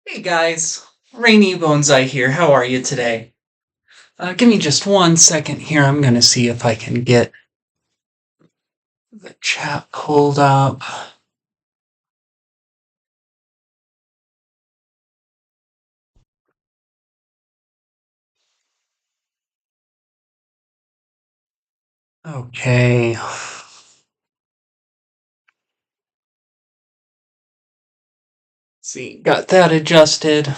Hey guys, Rainy Bonsai here. How are you today? Give me just 1 second here. I'm gonna see if I can get the chat pulled up. Okay. See, got that adjusted.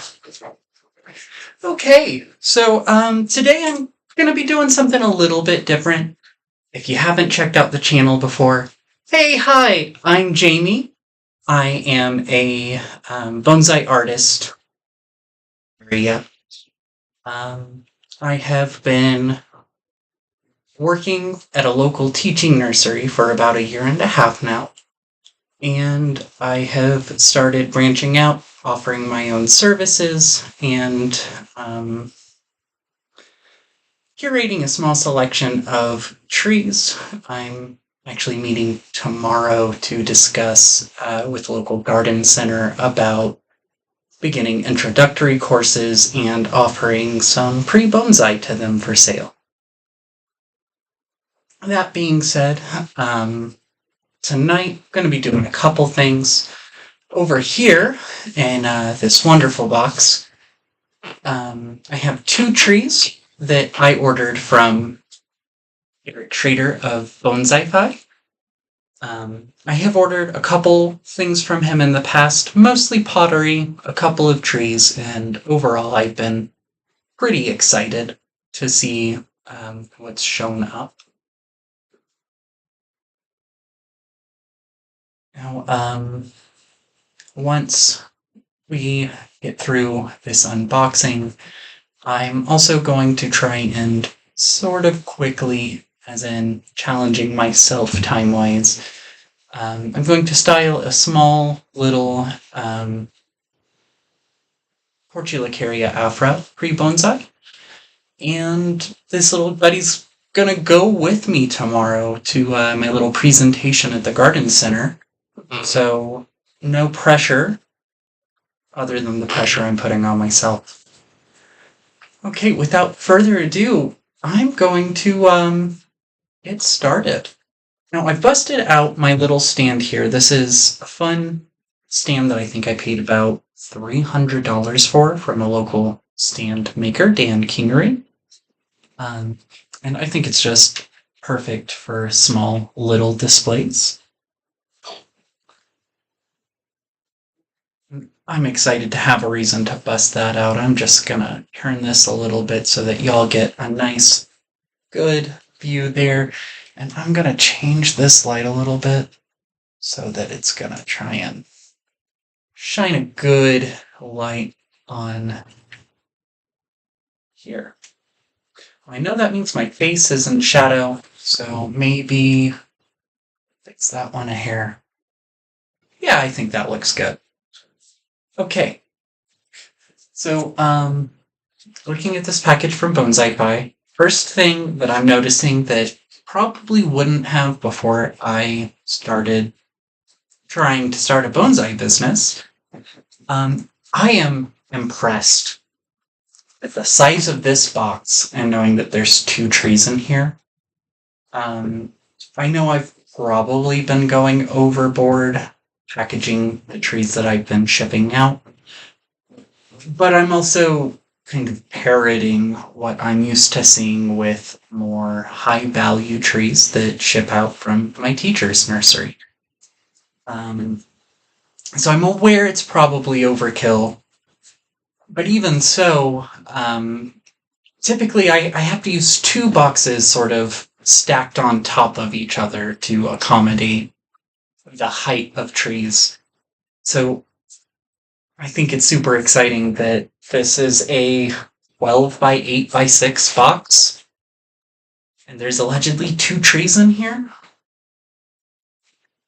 Okay, so today I'm gonna be doing something a little bit different. If you haven't checked out the channel before, hey, hi, I'm Jamie. I am a bonsai artist. Yeah. I have been working at a local teaching nursery for about a year and a half now, and I have started branching out, offering my own services, and curating a small selection of trees. I'm actually meeting tomorrow to discuss with local garden center about beginning introductory courses and offering some pre-bonsai to them for sale. That being said, tonight I'm going to be doing a couple things. Over here in this wonderful box, I have two trees that I ordered from a trader of Bonsaify. I have ordered a couple things from him in the past, mostly pottery, a couple of trees, and overall I've been pretty excited to see what's shown up. Now, once we get through this unboxing, I'm also going to try and sort of quickly, as in challenging myself time-wise, I'm going to style a small little Portulacaria Afra pre-bonsai, and this little buddy's gonna go with me tomorrow to my little presentation at the garden center. So no pressure other than the pressure I'm putting on myself. Okay, without further ado, I'm going to get started. Now, I've busted out my little stand here. This is a fun stand that I think I paid about $300 for from a local stand maker, Dan Kingery. And I think it's just perfect for small little displays. I'm excited to have a reason to bust that out. I'm just gonna turn this a little bit so that y'all get a nice, good view there. And I'm gonna change this light a little bit so that it's gonna try and shine a good light on here. I know that means my face is in shadow, so maybe fix that one a hair. Yeah, I think that looks good. Okay. So, looking at this package from Bonsaify, first thing that I'm noticing that probably wouldn't have before I started trying to start a bonsai business, I am impressed at the size of this box and knowing that there's two trees in here. I know I've probably been going overboard packaging the trees that I've been shipping out, but I'm also kind of parroting what I'm used to seeing with more high-value trees that ship out from my teacher's nursery. So I'm aware it's probably overkill, but even so, typically I have to use two boxes sort of stacked on top of each other to accommodate the height of trees. So I think it's super exciting that this is a 12 by 8 by 6 box, and there's allegedly two trees in here.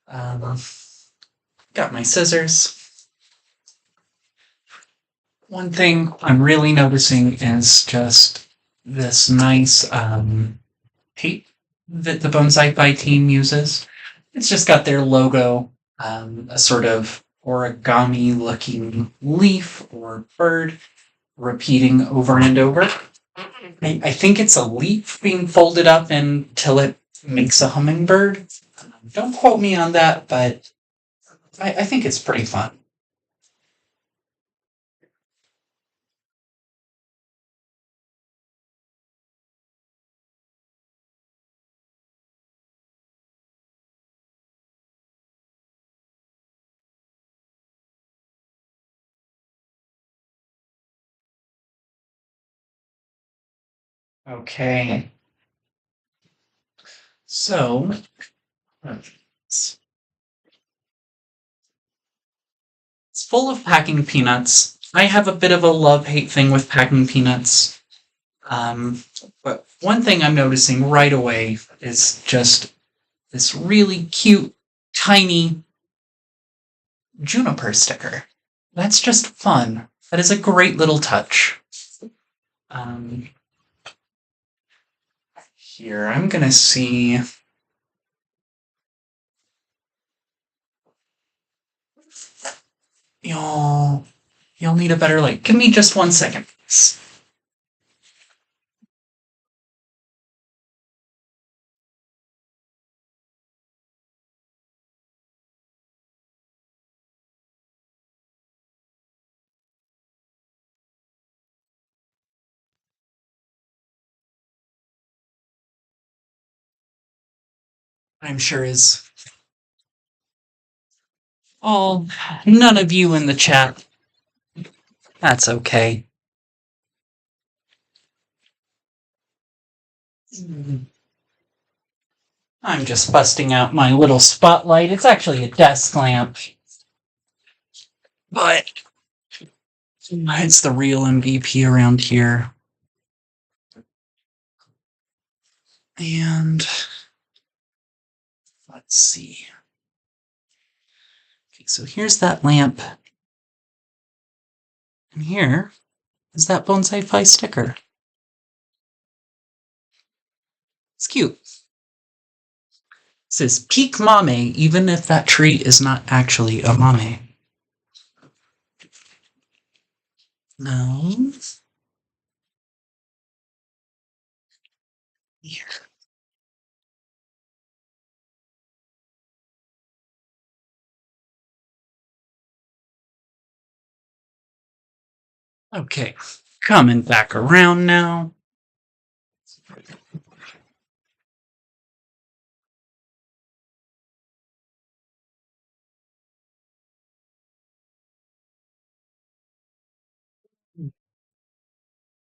Got my scissors. One thing I'm really noticing is just this nice tape that the Bonsaify team uses. It's just got their logo, a sort of origami looking leaf or bird repeating over and over. I think it's a leaf being folded up until it makes a hummingbird. Don't quote me on that, but I think it's pretty fun. Okay, so it's full of packing peanuts. I have a bit of a love-hate thing with packing peanuts. Um, but one thing I'm noticing right away is just this really cute, tiny juniper sticker. That's just fun. That is a great little touch. Um, Here, I'm gonna see. You'll, you'll need a better light. Give me just 1 second, please. I'm sure is all none of you in the chat. That's okay. I'm just busting out my little spotlight. It's actually a desk lamp, but it's the real MVP around here. And let's see. Okay, so here's that lamp. And here is that Bonsaify sticker. It's cute. It says peak mame, even if that tree is not actually a mame. No. Here. Okay, coming back around now.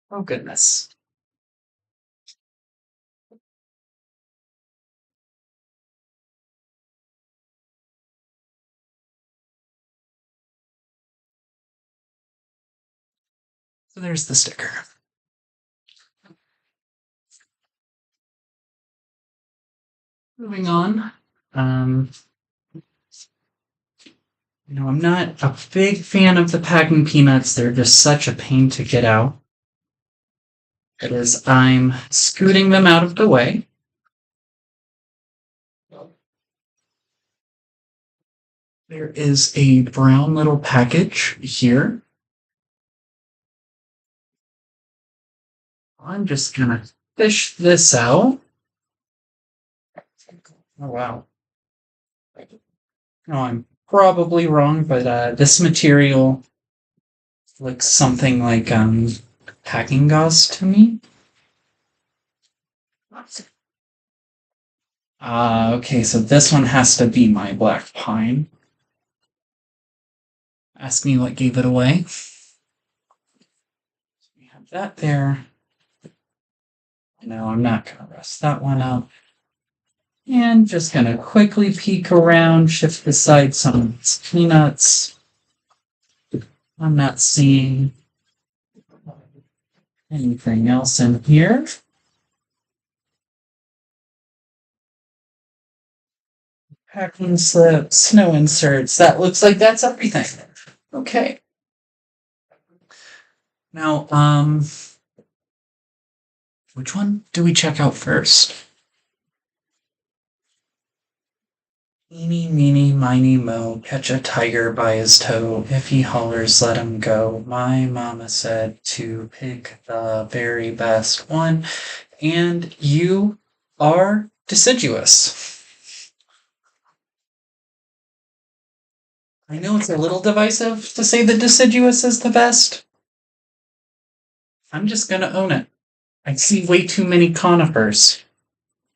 Oh, goodness. So there's the sticker. Moving on. Um, I'm not a big fan of the packing peanuts. They're just such a pain to get out. As I'm scooting them out of the way. There is a brown little package here. I'm just gonna fish this out. Oh, wow. No, I'm probably wrong, but this material looks something like packing gauze to me. Okay, so this one has to be my black pine. Ask me what gave it away. We have that there. No, I'm not gonna rust that one out. And just gonna quickly peek around, shift aside some of these peanuts. I'm not seeing anything else in here. Packing slips, snow inserts. That looks like that's everything. Okay. Now, which one do we check out first? Eeny, meeny, miny, mo, catch a tiger by his toe. If he hollers, let him go. My mama said to pick the very best one, and you are deciduous. I know it's a little divisive to say that deciduous is the best. I'm just gonna own it. I see way too many conifers.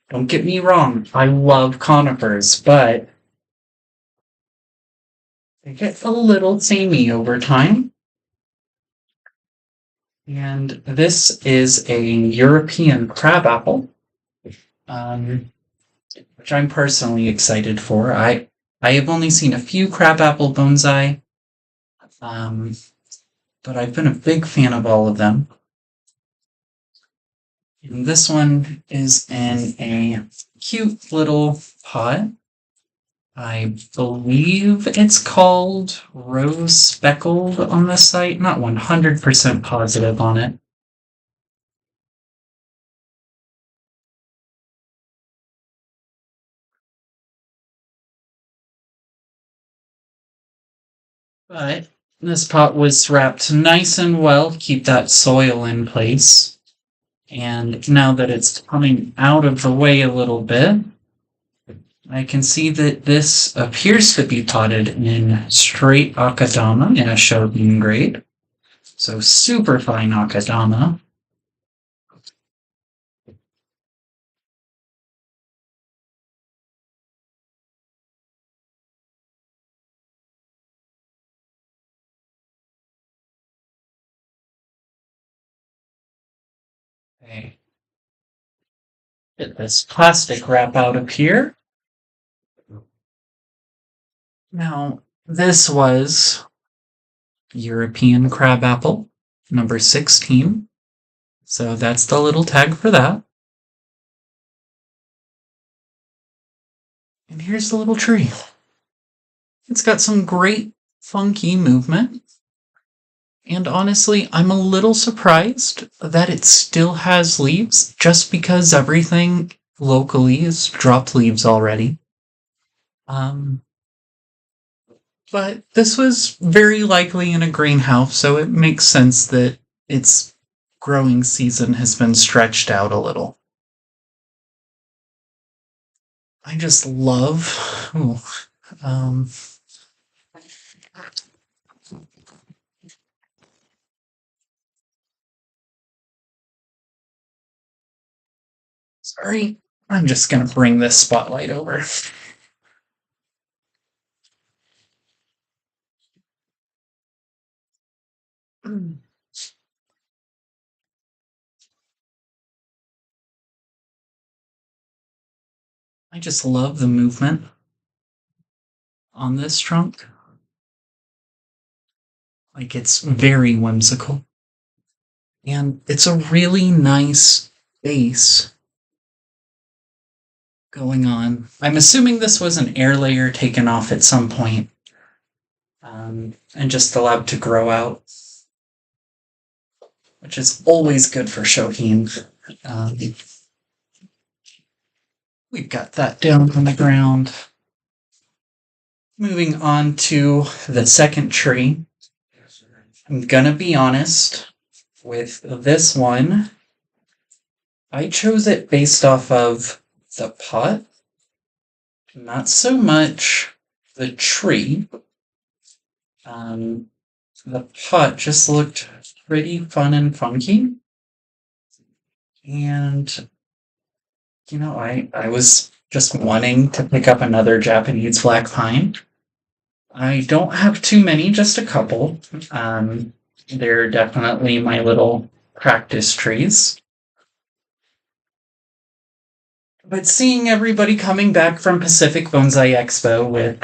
Don't get me wrong, I love conifers, but they get a little samey over time. And this is a European crabapple, um, which I'm personally excited for. I have only seen a few crabapple bonsai, um, but I've been a big fan of all of them. And this one is in a cute little pot. I believe it's called Rose Speckled on the site. Not 100% positive on it. But this pot was wrapped nice and well to keep that soil in place. And now that it's coming out of the way a little bit, I can see that this appears to be potted in straight akadama in a shohin grade. So super fine akadama. Okay. Get this plastic wrap out of here. Now, this was European crabapple, number 16. So that's the little tag for that. And here's the little tree. It's got some great funky movement. And honestly, I'm a little surprised that it still has leaves just because everything locally is dropped leaves already. But this was very likely in a greenhouse, so it makes sense that its growing season has been stretched out a little. I just love. Ooh, um, sorry, I'm just gonna bring this spotlight over. I just love the movement on this trunk. Like, it's very whimsical. And it's a really nice base going on. I'm assuming this was an air layer taken off at some point, and just allowed to grow out, which is always good for shohin. Um, we've got that down on the ground. Moving on to the second tree. I'm gonna be honest with this one. I chose it based off of the pot, not so much the tree. The pot just looked pretty fun and funky. And, I was just wanting to pick up another Japanese black pine. I don't have too many, just a couple. They're definitely my little practice trees. But seeing everybody coming back from Pacific Bonsai Expo with,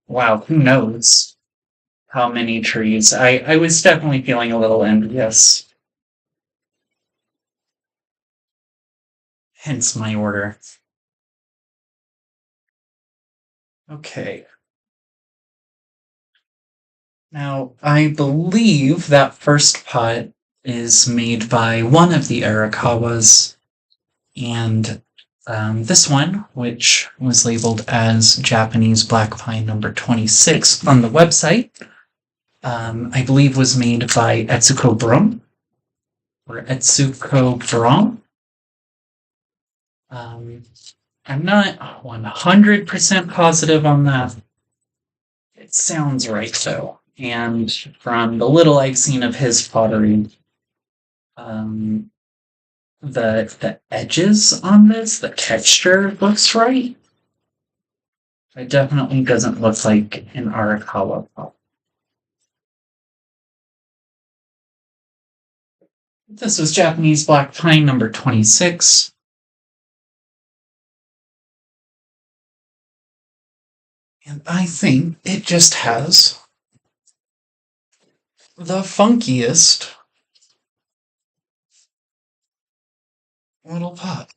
wow, who knows how many trees, I was definitely feeling a little envious. Hence my order. Okay. Now, I believe that first pot is made by one of the Arakawas, and This one, which was labeled as Japanese Black Pine number 26 on the website, I believe was made by Etsuko Brum, or Etsuko Brum. I'm not 100% positive on that. It sounds right, though. And from the little I've seen of his pottery, um, the edges on this, the texture looks right. It definitely doesn't look like an Arakawa pot. This was Japanese Black Pine number 26. And I think it just has the funkiest little pot.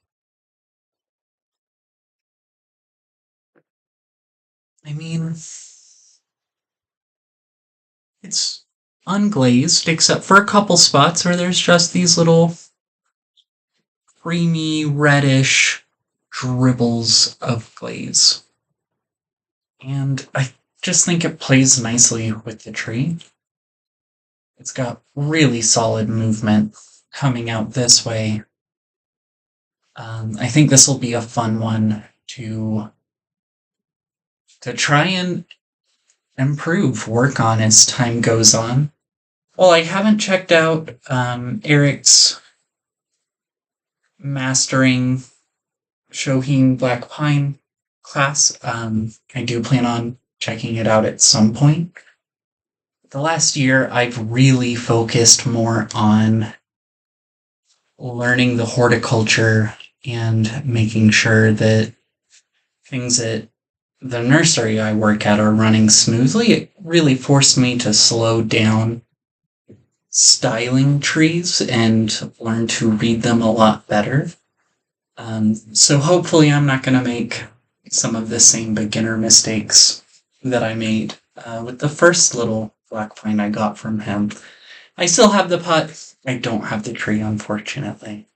I mean, it's unglazed except for a couple spots where there's just these little creamy reddish dribbles of glaze. And I just think it plays nicely with the tree. It's got really solid movement coming out this way. I think this will be a fun one to try and improve, work on as time goes on. Well, I haven't checked out Eric's mastering shohin Black Pine class. I do plan on checking it out at some point. The last year, I've really focused more on learning the horticulture and making sure that things at the nursery I work at are running smoothly. It really forced me to slow down styling trees and learn to read them a lot better. So hopefully I'm not going to make some of the same beginner mistakes that I made with the first little black pine I got from him. I still have the pot. I don't have the tree, unfortunately.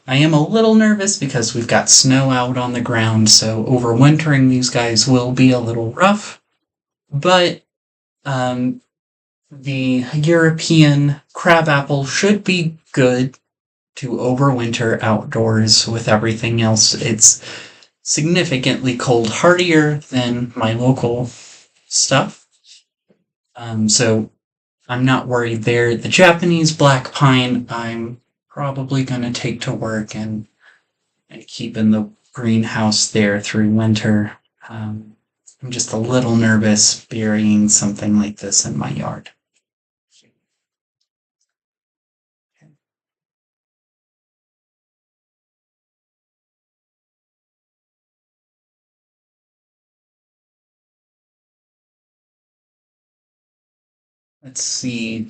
I am a little nervous because we've got snow out on the ground, so overwintering these guys will be a little rough. But the European crabapple should be good to overwinter outdoors with everything else. It's significantly cold hardier than my local stuff. So I'm not worried there. The Japanese black pine, I'm probably going to take to work and keep in the greenhouse there through winter. I'm just a little nervous burying something like this in my yard. Let's see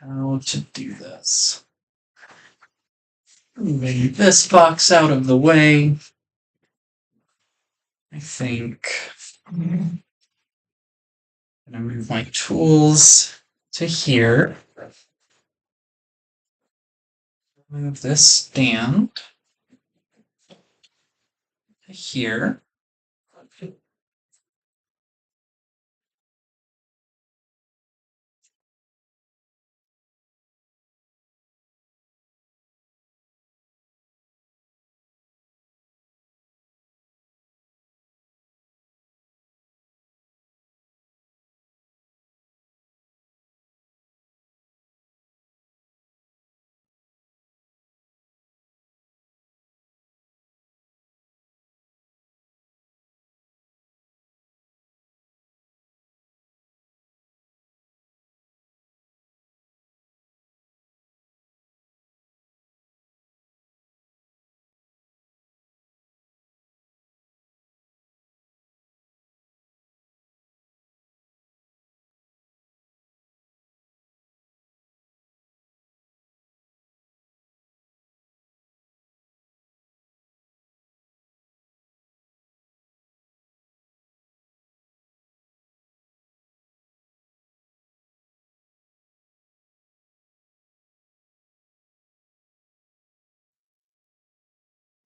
how to do this. Moving this box out of the way. I think I'm gonna move my tools to here. Move this stand to here.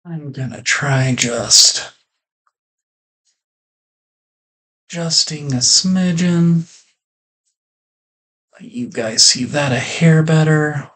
I'm gonna try just adjusting a smidgen. Let you guys see that a hair better.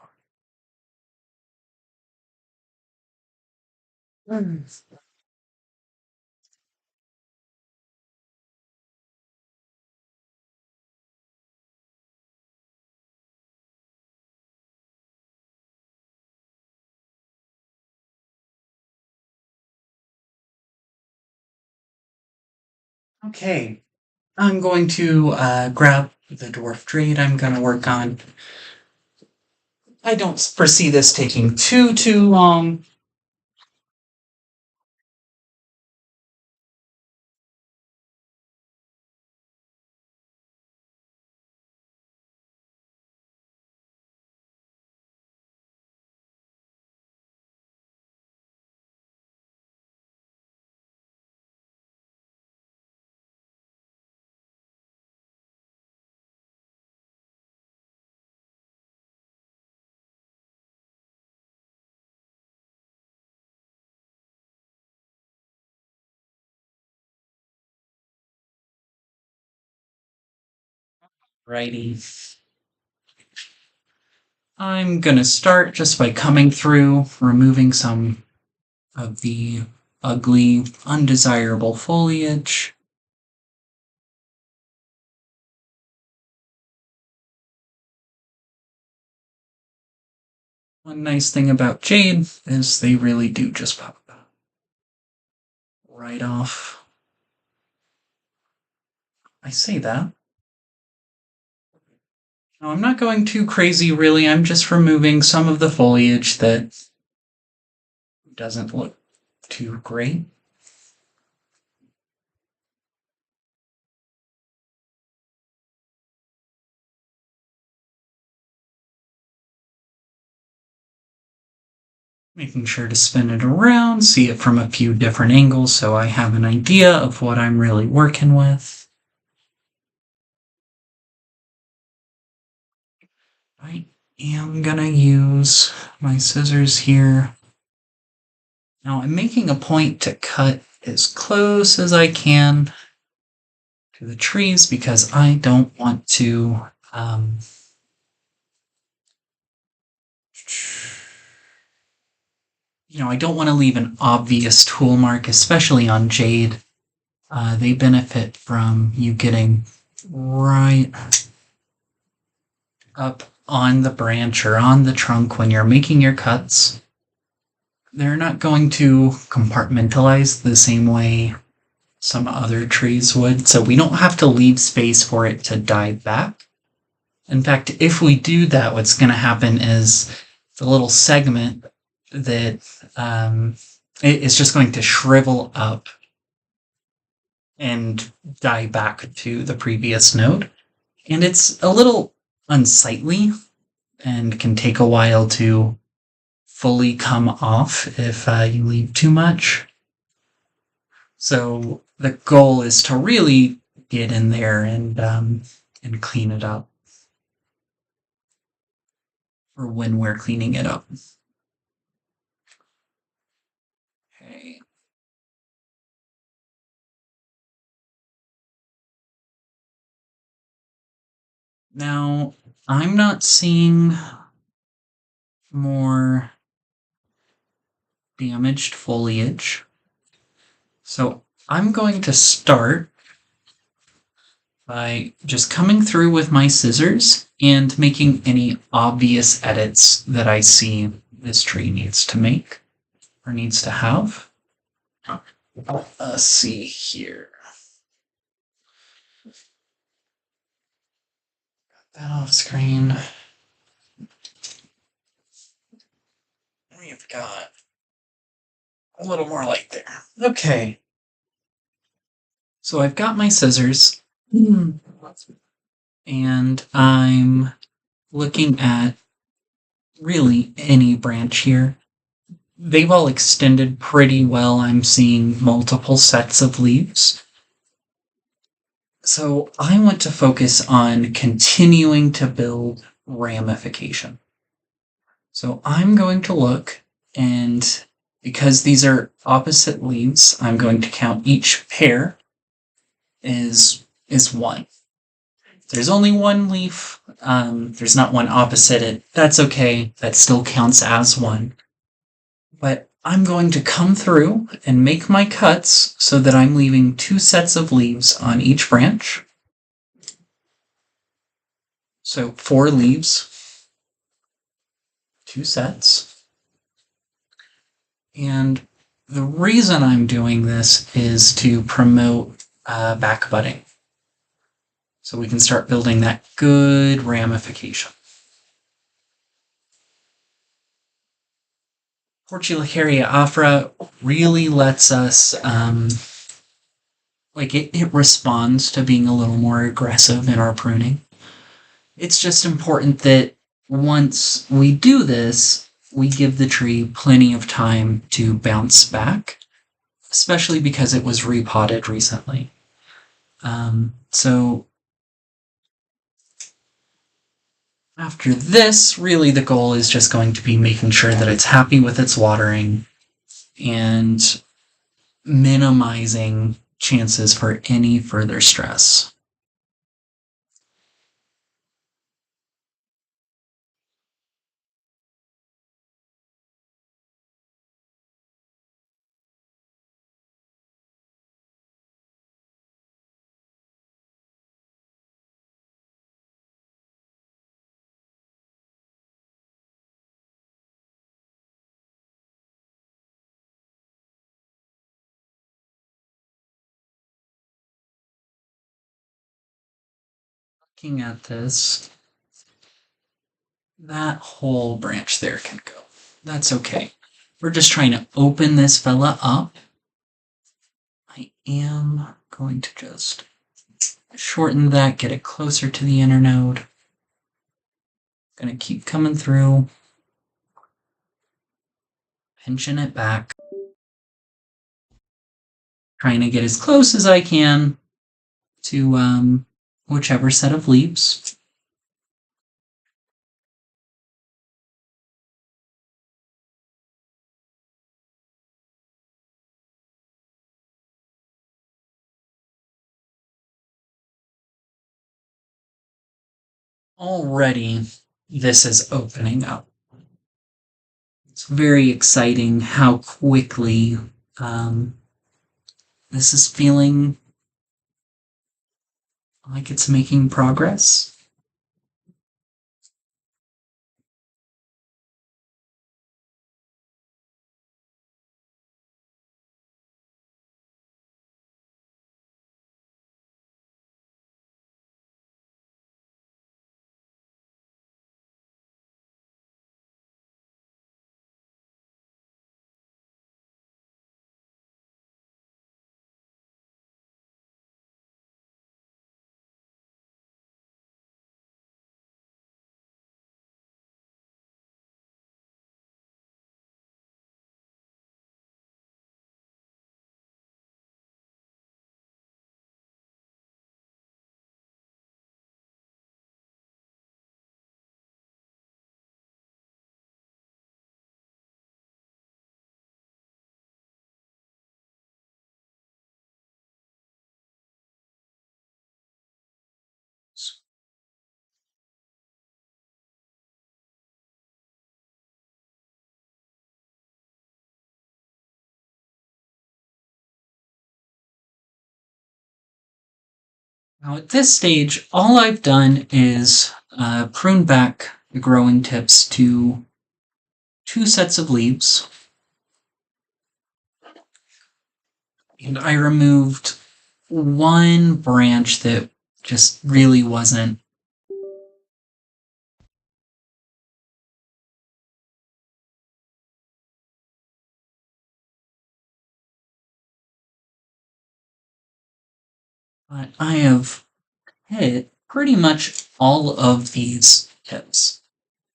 Okay, I'm going to grab the dwarf jade I'm going to work on. I don't foresee this taking too long. Righty. I'm going to start just by coming through, removing some of the ugly, undesirable foliage. One nice thing about jade is they really do just pop right off. I say that. Now, I'm not going too crazy, really. I'm just removing some of the foliage that doesn't look too great. Making sure to spin it around, see it from a few different angles so I have an idea of what I'm really working with. I am gonna use my scissors here. Now I'm making a point to cut as close as I can to the trees because I don't want to I don't want to leave an obvious tool mark, especially on jade. They benefit from you getting right up on the branch or on the trunk when you're making your cuts. They're not going to compartmentalize the same way some other trees would, so we don't have to leave space for it to die back. In fact, if we do that, what's going to happen is the little segment that it's just going to shrivel up and die back to the previous node. And it's a little unsightly and can take a while to fully come off if you leave too much. So the goal is to really get in there and clean it up. Or when we're cleaning it up. Okay. Now, I'm not seeing more damaged foliage. So I'm going to start by just coming through with my scissors and making any obvious edits that I see this tree needs to make or needs to have. Let's see here. Got that off screen. We've got a little more light there. Okay. So I've got my scissors. And I'm looking at really any branch here. They've all extended pretty well. I'm seeing multiple sets of leaves. So I want to focus on continuing to build ramification. So I'm going to look and Because these are opposite leaves, I'm going to count each pair is one. If there's only one leaf, there's not one opposite it, that's okay, that still counts as one. But I'm going to come through and make my cuts so that I'm leaving 2 sets of leaves on each branch. So 4 leaves, 2 sets. And the reason I'm doing this is to promote back budding. So we can start building that good ramification. Portulacaria Afra really lets us, it responds to being a little more aggressive in our pruning. It's just important that once we do this, we give the tree plenty of time to bounce back, especially because it was repotted recently. So after this, really the goal is just going to be making sure that it's happy with its watering and minimizing chances for any further stress. Looking at this, that whole branch there can go. That's okay. We're just trying to open this fella up. I am going to just shorten that, get it closer to the inner node. Gonna keep coming through, pinching it back, trying to get as close as I can to whichever set of leaves. Already, this is opening up. It's very exciting how quickly this is feeling like it's making progress. Now at this stage, all I've done is prune back the growing tips to 2 sets of leaves. And I removed 1 branch that just really wasn't but I have hit pretty much all of these tips.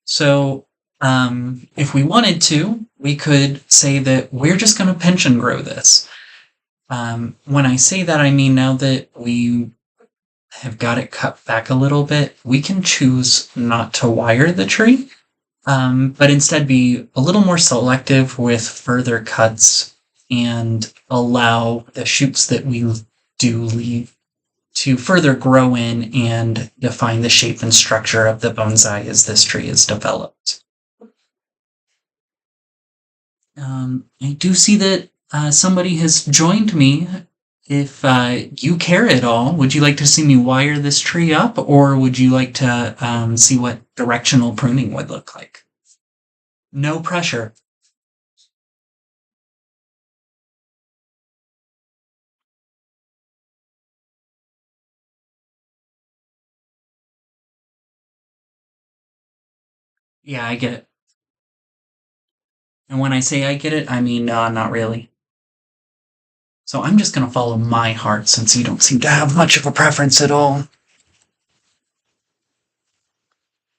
So if we wanted to, we could say that we're just going to pinch and grow this. When I say that, I mean now that we have got it cut back a little bit, we can choose not to wire the tree. but instead be a little more selective with further cuts and allow the shoots that we do leave to further grow in and define the shape and structure of the bonsai as this tree is developed. I do see that somebody has joined me. If you care at all, would you like to see me wire this tree up, or would you like to see what directional pruning would look like? No pressure. Yeah, I get it. And when I say I get it, I mean not really. So I'm just going to follow my heart since you don't seem to have much of a preference at all.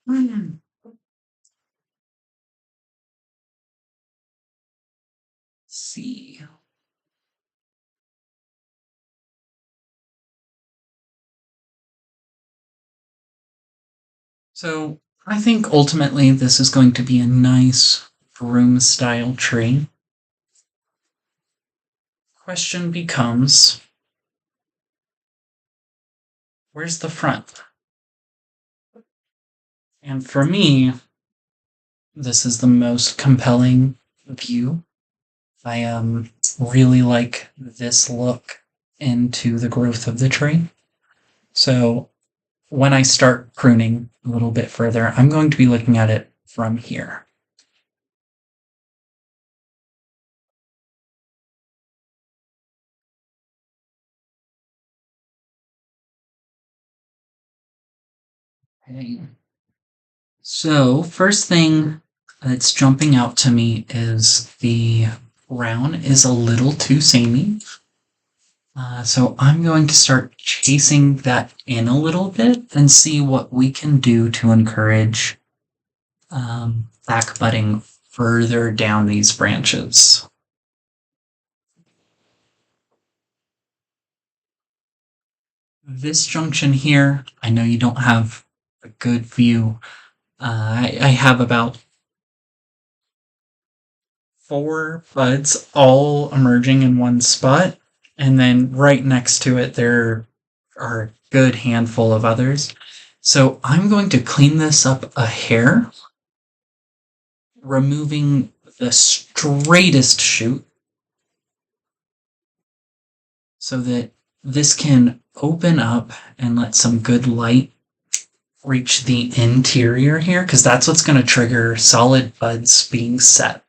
Hmm. See. So I think ultimately this is going to be a nice broom style tree. Question becomes, where's the front? And for me, this is the most compelling view. I really like this look into the growth of the tree. So when I start pruning a little bit further, I'm going to be looking at it from here. Okay. So first thing that's jumping out to me is the brown is a little too samey. So I'm going to start chasing that in a little bit and see what we can do to encourage back budding further down these branches. This junction here, I know you don't have a good view. I have about 4 buds all emerging in one spot, and then right next to it there are a good handful of others. So I'm going to clean this up a hair, removing the straightest shoot so that this can open up and let some good light reach the interior here, because that's what's going to trigger solid buds being set.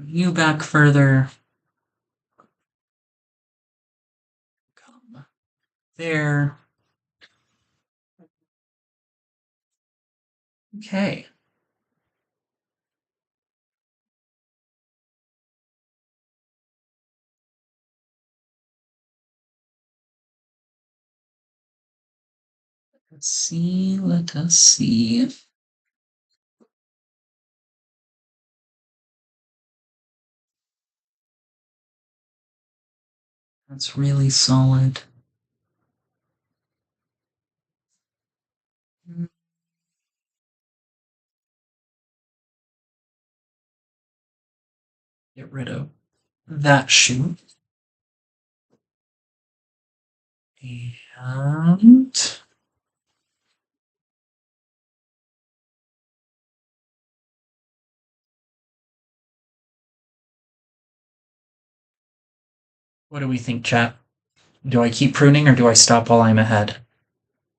You back further. Come there. Okay. Let's see. Let us see. That's really solid. Get rid of that shoot. And what do we think, chat? Do I keep pruning or do I stop while I'm ahead?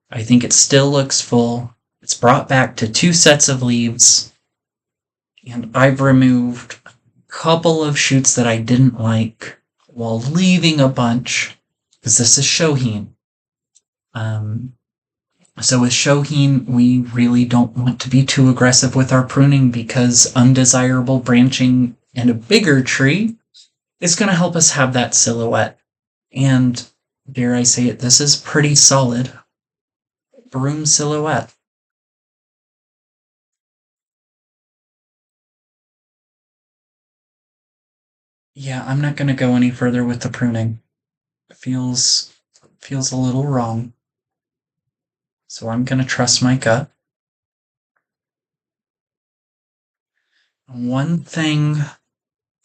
I think it still looks full. It's brought back to 2 sets of leaves. And I've removed a couple of shoots that I didn't like while leaving a bunch, because this is shohin. So with shohin, we really don't want to be too aggressive with our pruning because undesirable branching and a bigger tree is going to help us have that silhouette. And dare I say it, this is pretty solid broom silhouette. Yeah, I'm not going to go any further with the pruning. It feels feels a little wrong. So I'm going to trust my gut. One thing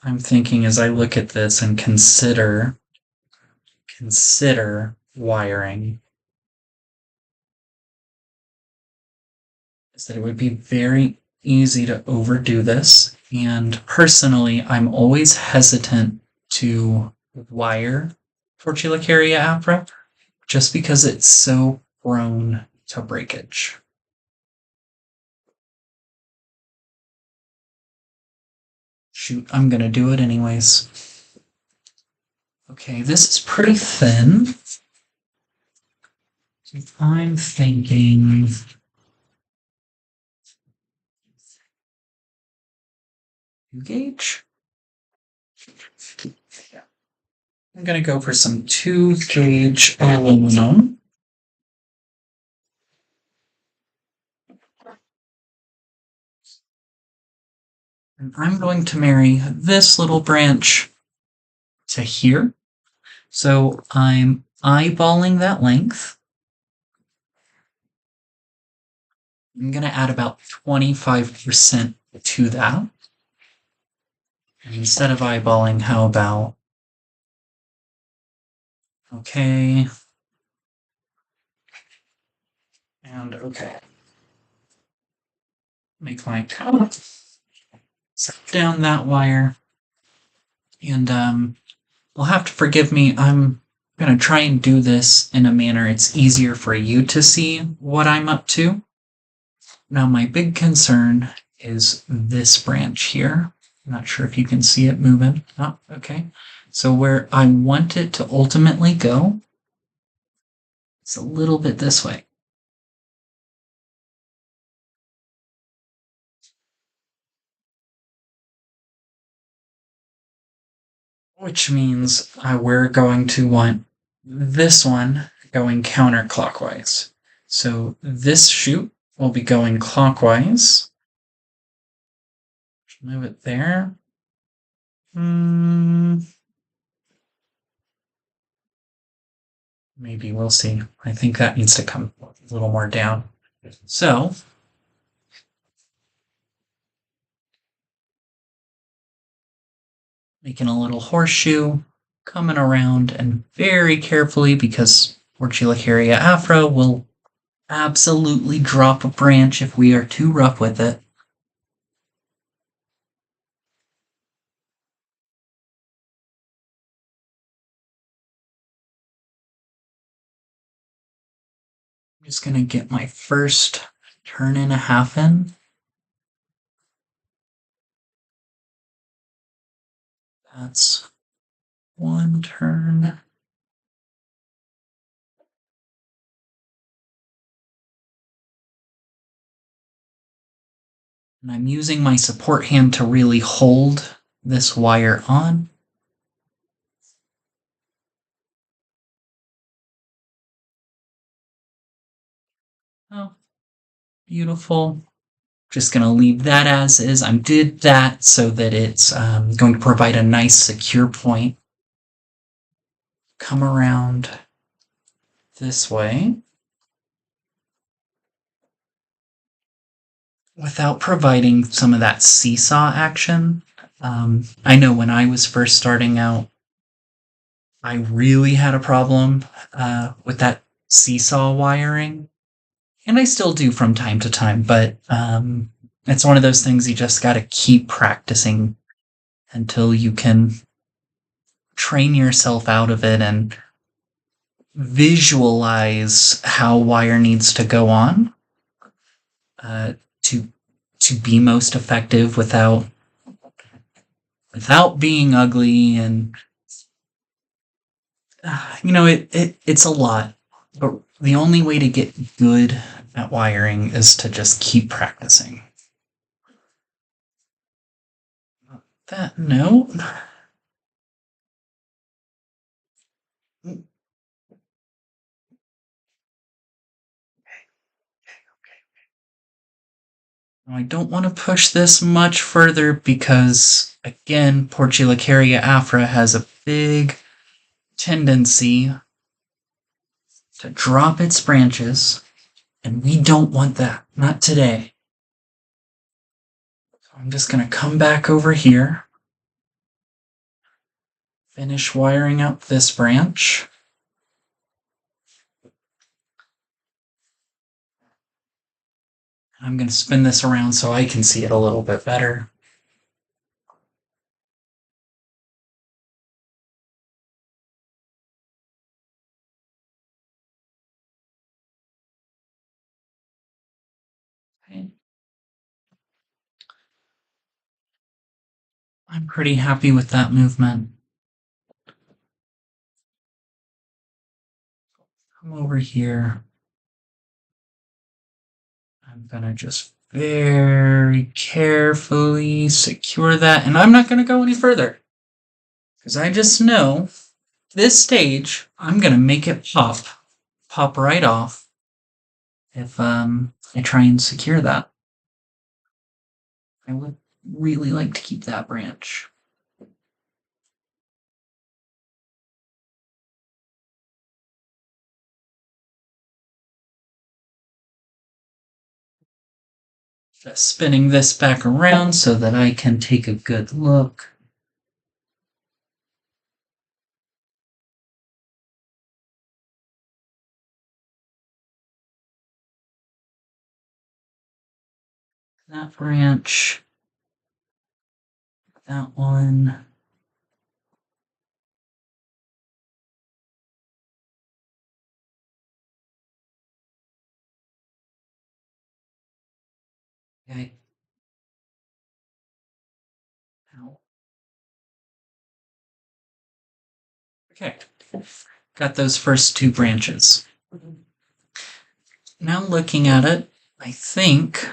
I'm thinking as I look at this and consider wiring is that it would be very easy to overdo this. And personally, I'm always hesitant to wire Tortulacaria Afra just because it's so prone to breakage. Shoot, I'm gonna do it anyways. Okay, this is pretty thin. I'm thinking gauge. Yeah. I'm gonna go for some 2-gauge aluminum. And I'm going to marry this little branch to here. So I'm eyeballing that length. I'm going to add about 25% to that. And instead of eyeballing, how about, okay, and okay. Make my cut. Set down that wire. And you'll have to forgive me, I'm going to try and do this in a manner it's easier for you to see what I'm up to. Now, my big concern is this branch here. I'm not sure if you can see it moving. Oh, okay. So where I want it to ultimately go, it's a little bit this way. Which means we're going to want this one going counterclockwise. So this shoot will be going clockwise. Move it there. Maybe we'll see. I think that needs to come a little more down. So making a little horseshoe, coming around, and very carefully, because Tortulacaria Afra will absolutely drop a branch if we are too rough with it. I'm just going to get my first turn and a half in. That's one turn. And I'm using my support hand to really hold this wire on. Oh, beautiful. Just going to leave that as is. I did that so that it's going to provide a nice secure point. Come around this way without providing some of that seesaw action. I know when I was first starting out, I really had a problem with that seesaw wiring. And I still do from time to time, but it's one of those things you just got to keep practicing until you can train yourself out of it and visualize how wire needs to go on to be most effective without being ugly. And it's a lot, but the only way to get good at wiring is to just keep practicing. That note. I don't want to push this much further because, again, Tortulacaria Afra has a big tendency to drop its branches, and we don't want that. Not today. So I'm just going to come back over here, finish wiring up this branch. I'm going to spin this around so I can see it a little bit better. Okay. I'm pretty happy with that movement. Come over here. I'm going to just very carefully secure that, and I'm not going to go any further. Because I just know this stage, I'm going to make it pop right off if I try and secure that. I would really like to keep that branch. Just spinning this back around so that I can take a good look. That branch. That one. Okay. Ow. Okay. Got those first two branches. Now looking at it, I think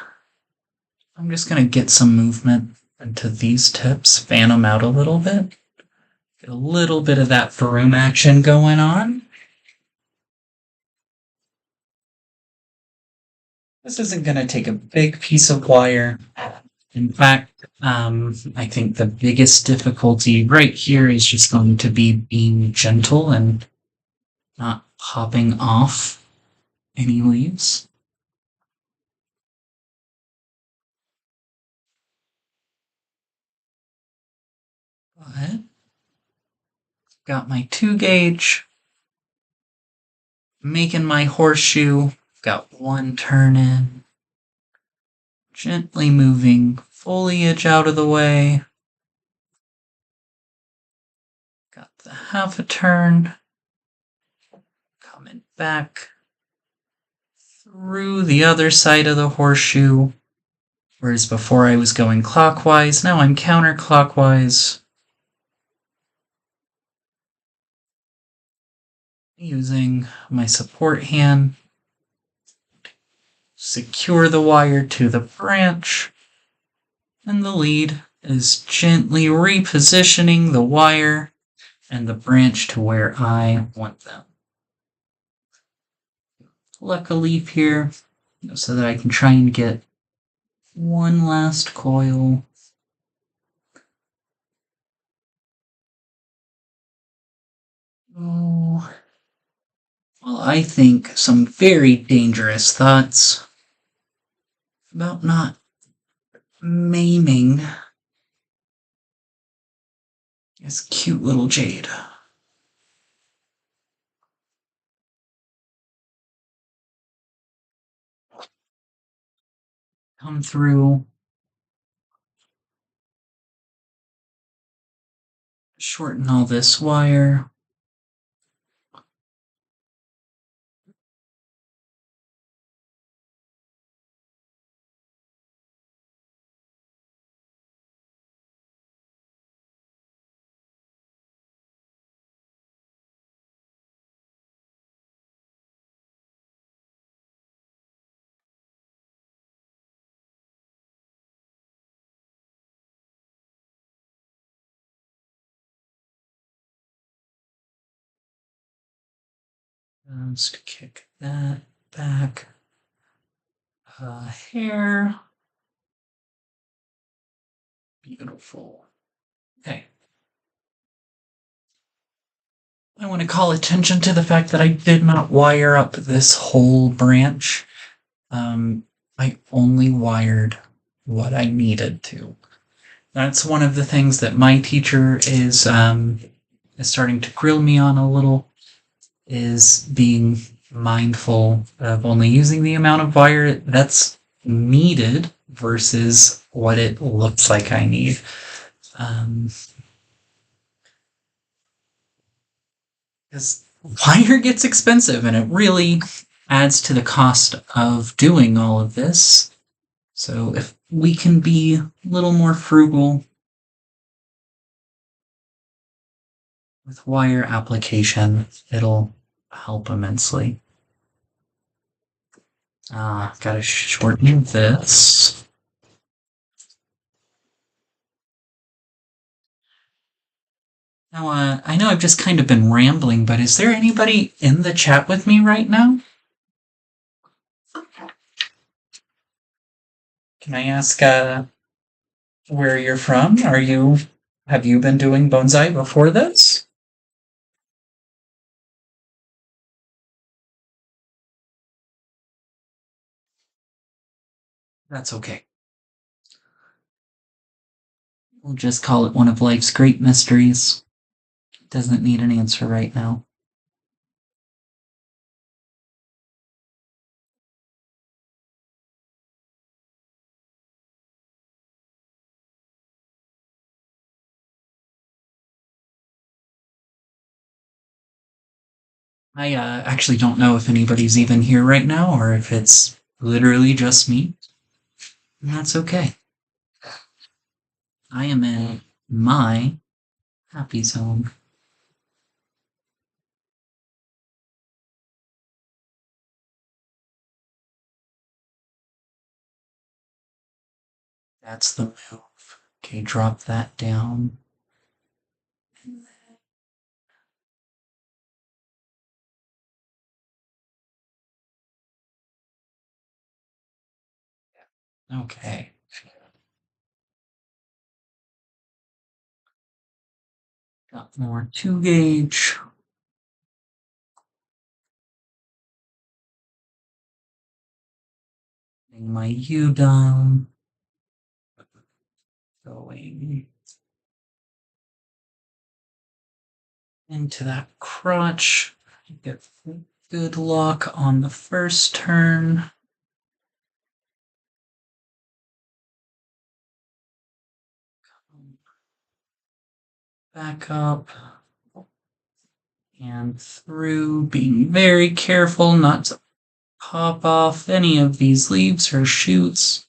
I'm just going to get some movement into these tips, fan them out a little bit. Get a little bit of that Faroom action going on. This isn't going to take a big piece of wire. In fact, I think the biggest difficulty right here is just going to be being gentle and not popping off any leaves. But got my 2 gauge, making my horseshoe, got one turn in, gently moving foliage out of the way. Got the half a turn, coming back through the other side of the horseshoe. Whereas before I was going clockwise, now I'm counterclockwise. Using my support hand, secure the wire to the branch, and the lead is gently repositioning the wire and the branch to where I want them. Pluck a leaf here so that I can try and get one last coil. Oh, well, I think some very dangerous thoughts about not maiming this cute little jade. Come through, shorten all this wire. Let's kick that back. Hair. Beautiful. Okay. I want to call attention to the fact that I did not wire up this whole branch. Um, I only wired what I needed to. That's one of the things that my teacher is starting to grill me on a little, is being mindful of only using the amount of wire that's needed versus what it looks like I need. Because wire gets expensive and it really adds to the cost of doing all of this. So if we can be a little more frugal with wire application, it'll help immensely. Gotta shorten this. Now, I know I've just kind of been rambling, but is there anybody in the chat with me right now? Can I ask where you're from? Have you been doing bonsai before this? That's okay. We'll just call it one of life's great mysteries. Doesn't need an answer right now. I actually don't know if anybody's even here right now or if it's literally just me. And that's okay. I am in my happy zone. That's the move. Okay, drop that down. Okay. Got more 2 gauge. Getting my U down. Going into that crotch. Get good lock on the first turn. Back up and through, being very careful not to pop off any of these leaves or shoots.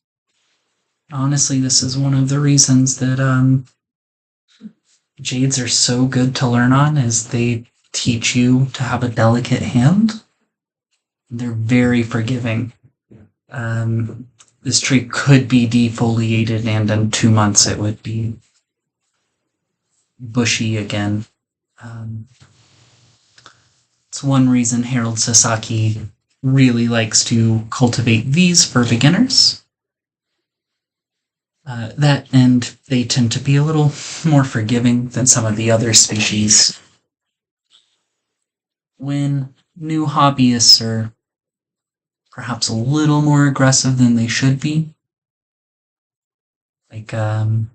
Honestly, this is one of the reasons that jades are so good to learn on, is they teach you to have a delicate hand. They're very forgiving. This tree could be defoliated and in 2 months it would be bushy again. It's one reason Harold Sasaki really likes to cultivate these for beginners. That, and they tend to be a little more forgiving than some of the other species. When new hobbyists are perhaps a little more aggressive than they should be, like, a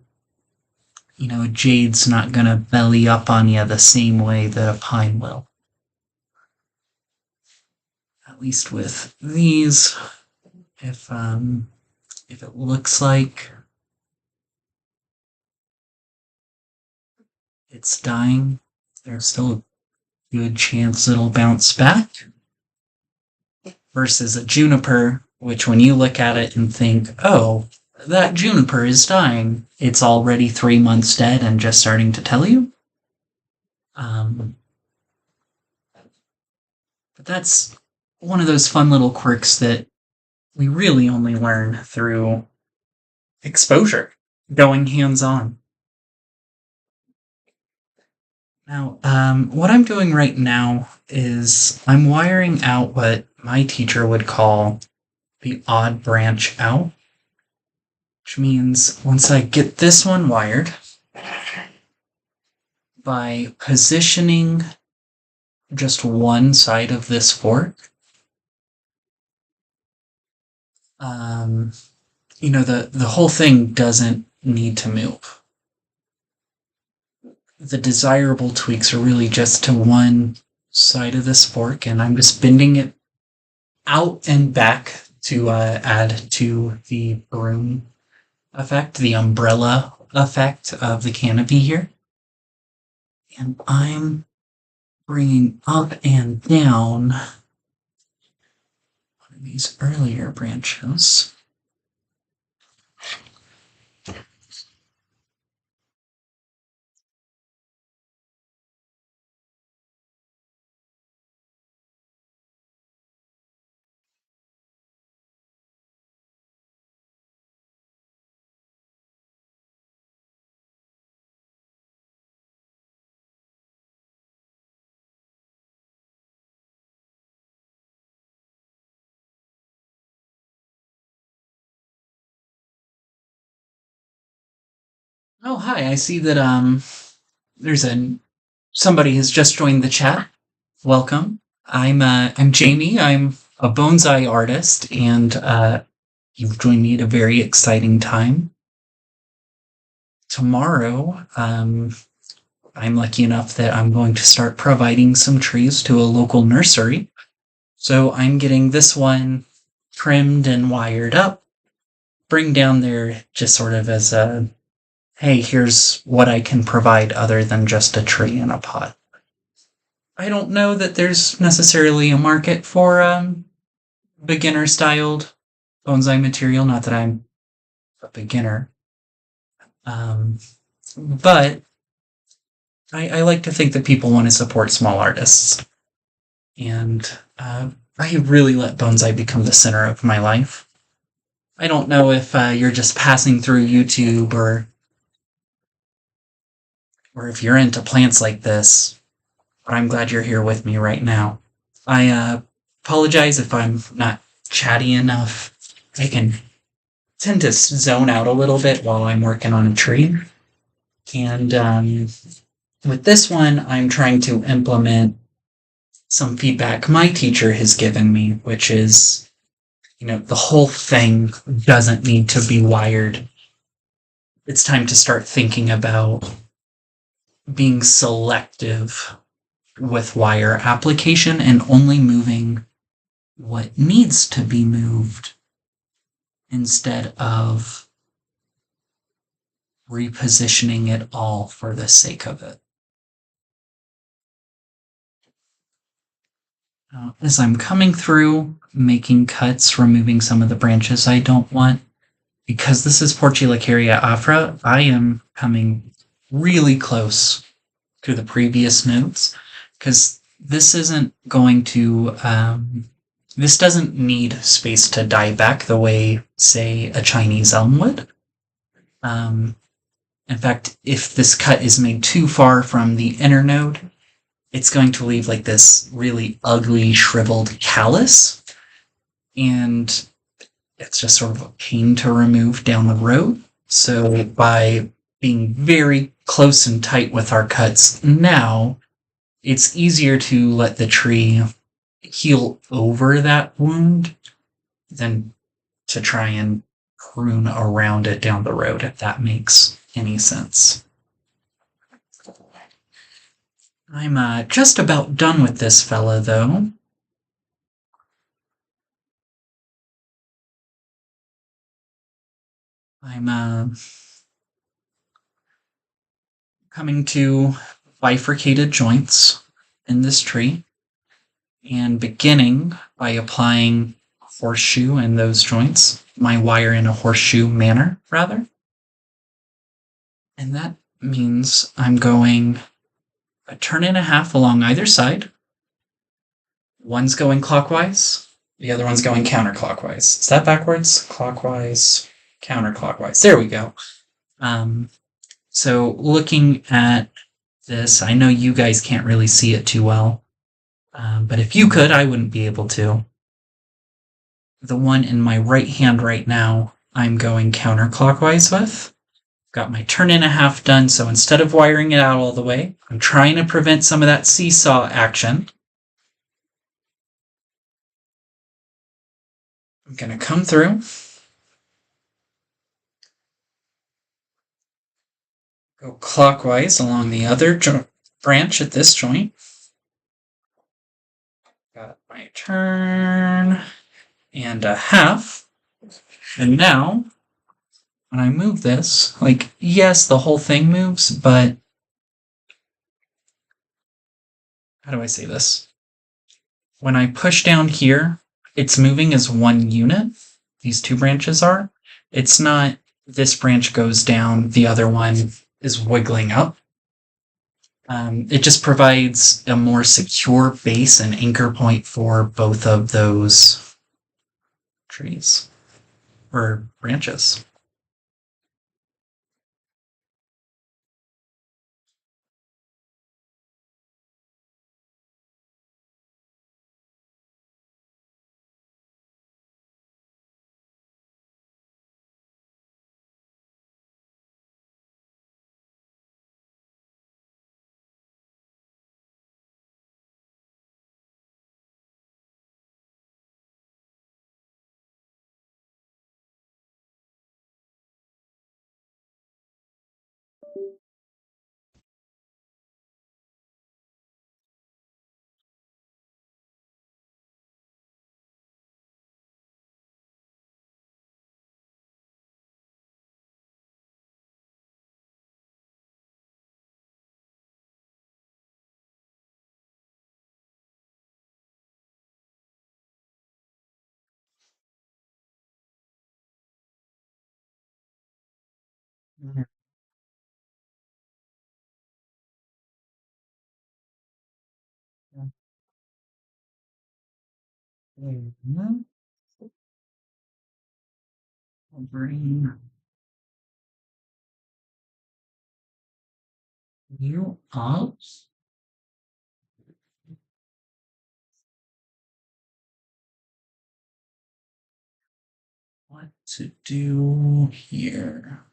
jade's not gonna belly up on you the same way that a pine will. At least with these, if it looks like it's dying, there's still a good chance it'll bounce back. Versus a juniper, which when you look at it and think, oh, that juniper is dying, it's already 3 months dead and just starting to tell you. But that's one of those fun little quirks that we really only learn through exposure, going hands-on. Now, what I'm doing right now is I'm wiring out what my teacher would call the odd branch out, which means once I get this one wired, by positioning just one side of this fork. The whole thing doesn't need to move. The desirable tweaks are really just to one side of this fork, and I'm just bending it out and back to add to the broom effect, the umbrella effect of the canopy here. And I'm bringing up and down one of these earlier branches. Oh, hi. I see that there's somebody has just joined the chat. Welcome. I'm Jamie. I'm a bonsai artist, and you've joined me at a very exciting time. Tomorrow, I'm lucky enough that I'm going to start providing some trees to a local nursery. So I'm getting this one trimmed and wired up, bring down there just sort of as a, hey, here's what I can provide other than just a tree in a pot. I don't know that there's necessarily a market for beginner-styled bonsai material, not that I'm a beginner. But I like to think that people want to support small artists. And I really let bonsai become the center of my life. I don't know if you're just passing through YouTube or if you're into plants like this, but I'm glad you're here with me right now. I apologize if I'm not chatty enough. I can tend to zone out a little bit while I'm working on a tree. And with this one, I'm trying to implement some feedback my teacher has given me, which is, the whole thing doesn't need to be wired. It's time to start thinking about being selective with wire application and only moving what needs to be moved instead of repositioning it all for the sake of it. As I'm coming through, making cuts, removing some of the branches I don't want, because this is Portulacaria Afra, I am coming really close to the previous notes, because this isn't going to, this doesn't need space to die back the way, say, a Chinese elm would. In fact, if this cut is made too far from the inner node, it's going to leave like this really ugly, shriveled callus, and it's just sort of a pain to remove down the road. So by being very close and tight with our cuts now, it's easier to let the tree heal over that wound than to try and prune around it down the road, if that makes any sense. I'm just about done with this fella, though. I'm coming to bifurcated joints in this tree and beginning by applying horseshoe in those joints, my wire in a horseshoe manner, rather. And that means I'm going a turn and a half along either side. One's going clockwise, the other one's going counterclockwise. Is that backwards? Clockwise, counterclockwise. There we go. So looking at this, I know you guys can't really see it too well, but if you could, I wouldn't be able to. The one in my right hand right now, I'm going counterclockwise with. Got my turn and a half done, so instead of wiring it out all the way, I'm trying to prevent some of that seesaw action. I'm going to come through, go clockwise along the other branch at this joint. Got my turn and a half. And now, when I move this, like, yes, the whole thing moves, but how do I say this? When I push down here, it's moving as one unit. These two branches are. It's not this branch goes down, the other one is wiggling up. It just provides a more secure base and anchor point for both of those trees or branches. Bring you up. What to do here?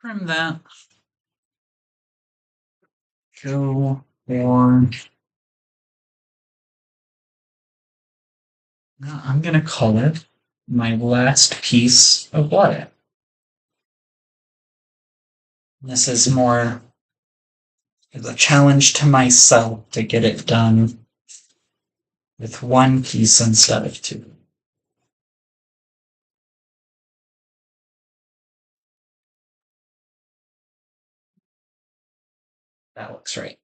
Trim that. Go for. Now I'm gonna call it my last piece of wood. This is more as a challenge to myself to get it done with one piece instead of two. That looks right.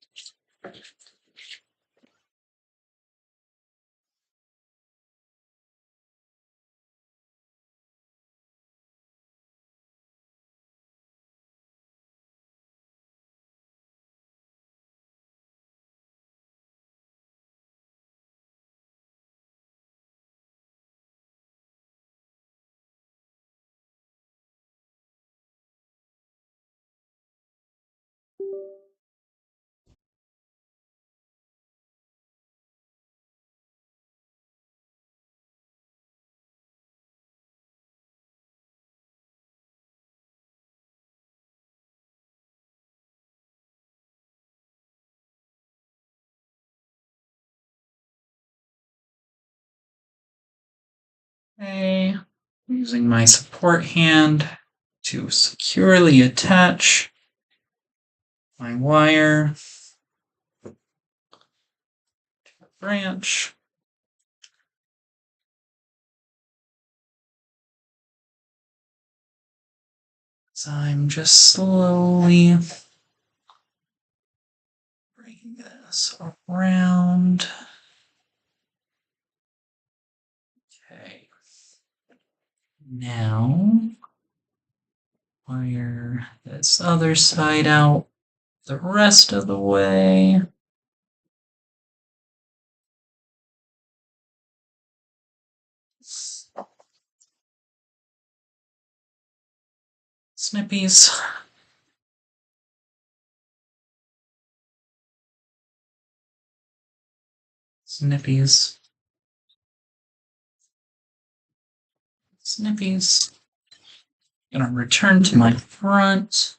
Okay, using my support hand to securely attach my wire to the branch. So I'm just slowly bringing this around. Okay. Now, wire this other side out the rest of the way. Snippies. Snippies. snippies. I'm gonna return to my front.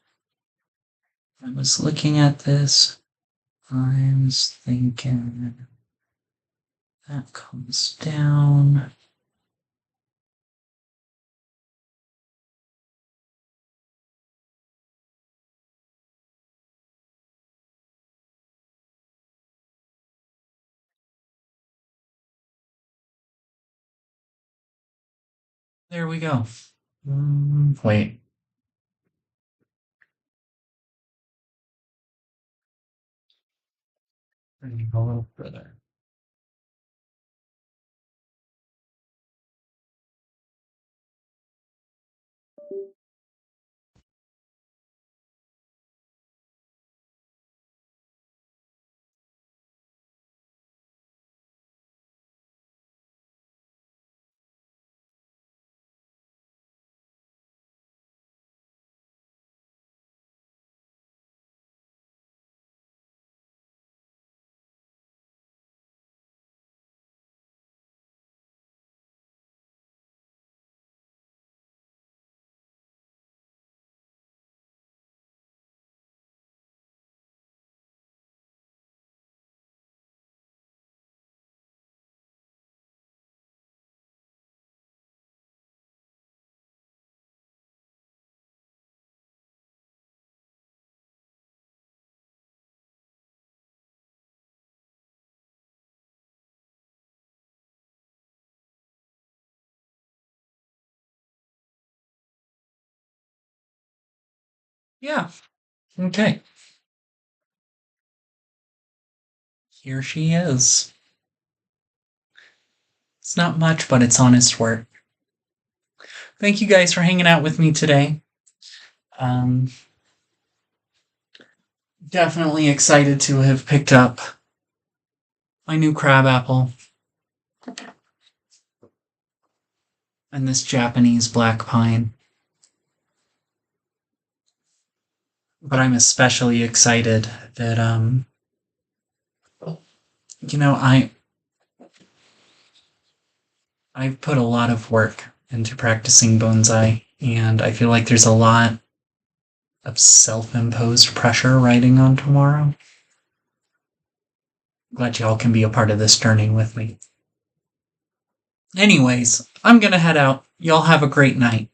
I was looking at this. I was thinking that comes down. There we go. Wait. Bring it a little further. Yeah. Okay. Here she is. It's not much, but it's honest work. Thank you guys for hanging out with me today. Um, Definitely excited to have picked up my new crabapple and this Japanese black pine. But I'm especially excited that I've put a lot of work into practicing bonsai, and I feel like there's a lot of self-imposed pressure riding on tomorrow. Glad y'all can be a part of this journey with me. Anyways, I'm gonna head out. Y'all have a great night.